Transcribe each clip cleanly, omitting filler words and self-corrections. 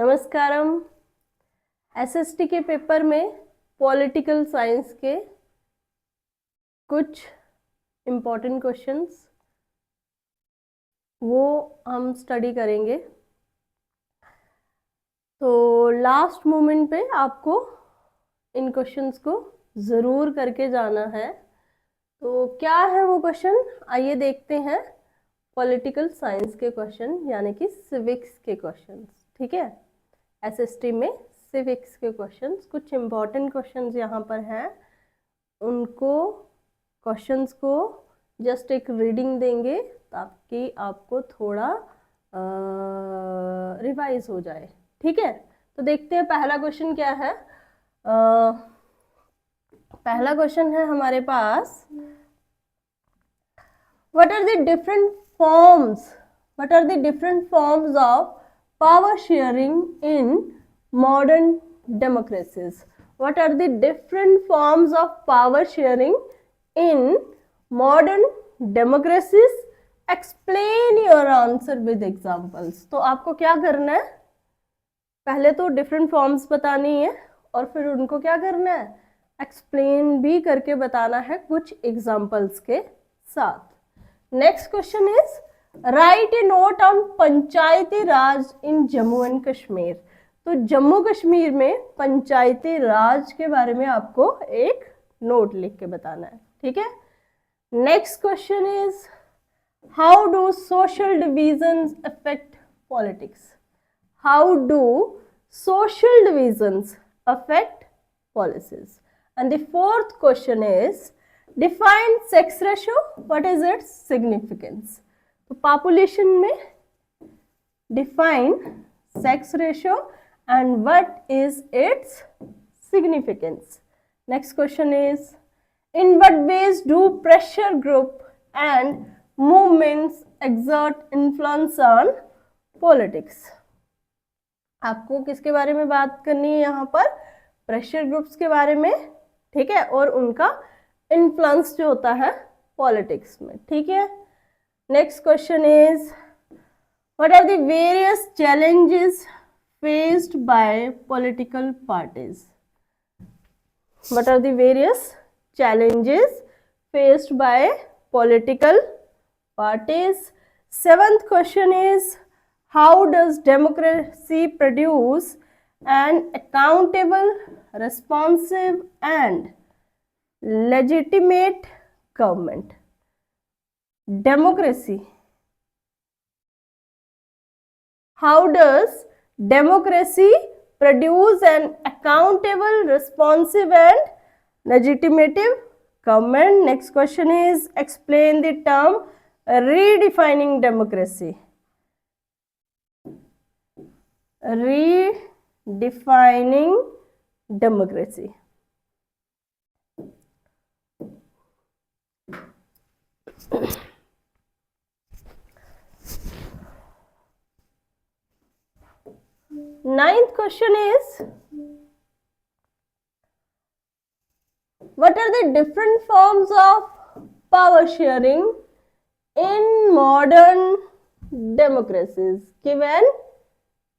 नमस्कारम। SST के paper में political science के कुछ इम्पोर्टेंट क्वेश्चंस वो हम स्टडी करेंगे। तो लास्ट मोमेंट पे आपको इन क्वेश्चंस को ज़रूर करके जाना है। तो क्या है वो क्वेश्चन, आइए देखते हैं। पॉलिटिकल साइंस के क्वेश्चन यानी कि सिविक्स के क्वेश्चंस, ठीक है। एसएसटी में सिविक्स के क्वेश्चंस, कुछ इम्पॉर्टेंट क्वेश्चंस यहाँ पर हैं। उनको क्वेश्चंस को जस्ट एक रीडिंग देंगे ताकि आपको थोड़ा रिवाइज हो जाए, ठीक है। तो देखते हैं पहला क्वेश्चन क्या है। पहला क्वेश्चन है हमारे पास, what are the different forms of power sharing in modern democracies? What are the different forms of power sharing in modern democracies? Explain your answer with examples. तो आपको क्या करना है, पहले तो डिफरेंट फॉर्म्स बतानी है और फिर उनको क्या करना है, एक्सप्लेन भी करके बताना है कुछ एग्जाम्पल्स के साथ। Next question is right A note on Panchayati Raj in Jammu and Kashmir. तो जम्मू कश्मीर में पंचायती राज के बारे में आपको एक नोट लिख के बताना है, ठीक है। Next question is how do social divisions affect politics. How do social divisions affect policies? And the fourth question is define sex ratio, what is its significance? तो population में define sex ratio and what is its significance. Next question is in what ways do pressure group and movements exert influence on politics? आपको किसके बारे में बात करनी है यहाँ पर, प्रेशर ग्रुप्स के बारे में, ठीक है, और उनका इन्फ्लुएंस जो होता है पॉलिटिक्स में, ठीक है। Next question is what are the various challenges faced by political parties. What are the various challenges faced by political parties. Seventh question is how does democracy produce an accountable, responsive and legitimate government? Democracy. How does democracy produce an accountable, responsive and legitimate government? Next question is explain the term redefining democracy. Redefining democracy. Ninth question is what are the different forms of power sharing in modern democracies? Give an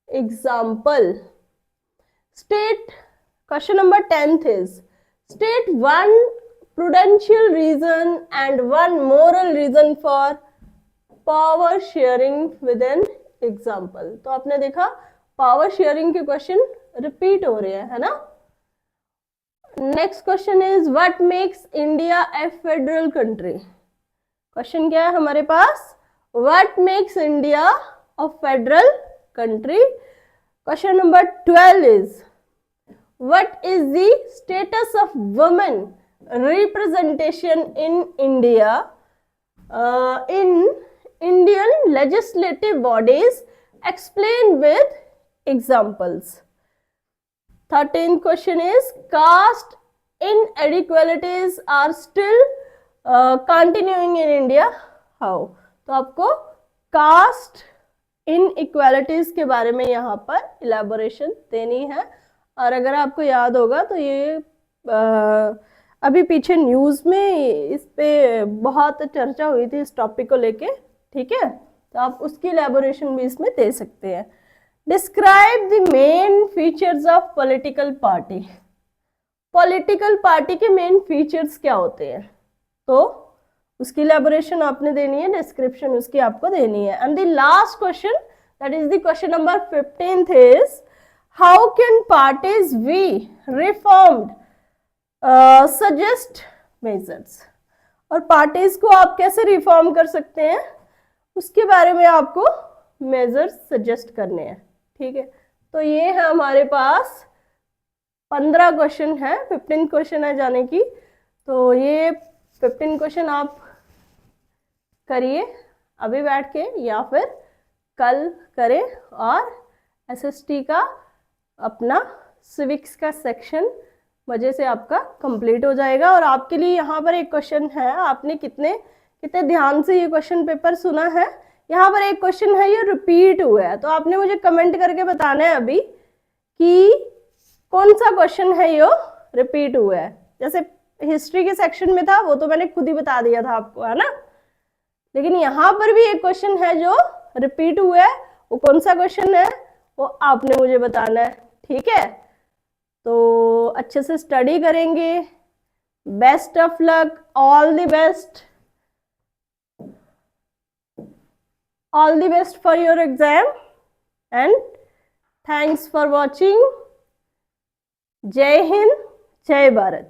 example. State, question number 10th is state one prudential reason and one moral reason for power sharing with an example. तो आपने देखा power sharing के question repeat हो रहे हैं, है ना। Next question is what makes India a federal country. Question क्या है हमारे पास, what makes India a federal country. Question number 12 is what is the status of women representation in India in Indian legislative bodies? Explain with examples. 13th question is caste inequalities are still continuing in India. How? तो आपको caste इन equalities के बारे में यहाँ पर elaboration देनी है। और अगर आपको याद होगा तो ये अभी पीछे न्यूज़ में इस पे बहुत चर्चा हुई थी इस टॉपिक को लेके, ठीक है, तो आप उसकी इलेबोरेशन भी इसमें दे सकते हैं। Describe the main features of political party. Political party के मेन फीचर्स क्या होते हैं, तो उसकी इलैबोरेशन आपने देनी है, डिस्क्रिप्शन उसकी आपको देनी है। And the last question, that is the question number 15th is how can parties B reformed, suggest measures. और पार्टीज को आप कैसे रिफॉर्म कर सकते हैं उसके बारे में आपको मेजर्स सजेस्ट करने हैं, ठीक है। तो ये है हमारे पास 15 क्वेश्चन है, 15 क्वेश्चन है जाने की। तो ये 15 क्वेश्चन आप करिए अभी बैठ के या फिर कल करें, और एसएसटी का अपना सिविक्स का सेक्शन मजे से आपका कंप्लीट हो जाएगा। और आपके लिए यहाँ पर एक क्वेश्चन है, आपने कितने ध्यान से ये क्वेश्चन पेपर सुना है। यहाँ पर एक क्वेश्चन है, ये रिपीट हुआ है, तो आपने मुझे कमेंट करके बताना है अभी कि कौन सा क्वेश्चन है ये रिपीट हुआ है। जैसे हिस्ट्री के सेक्शन में था वो तो मैंने खुद ही बता दिया था आपको, है ना, लेकिन यहाँ पर भी एक क्वेश्चन है जो रिपीट हुआ है, वो कौन सा क्वेश्चन है वो आपने मुझे बताना है, ठीक है। तो अच्छे से स्टडी करेंगे। Best of luck, all the best, all the best for your exam and thanks for watching. जय हिंद, जय भारत।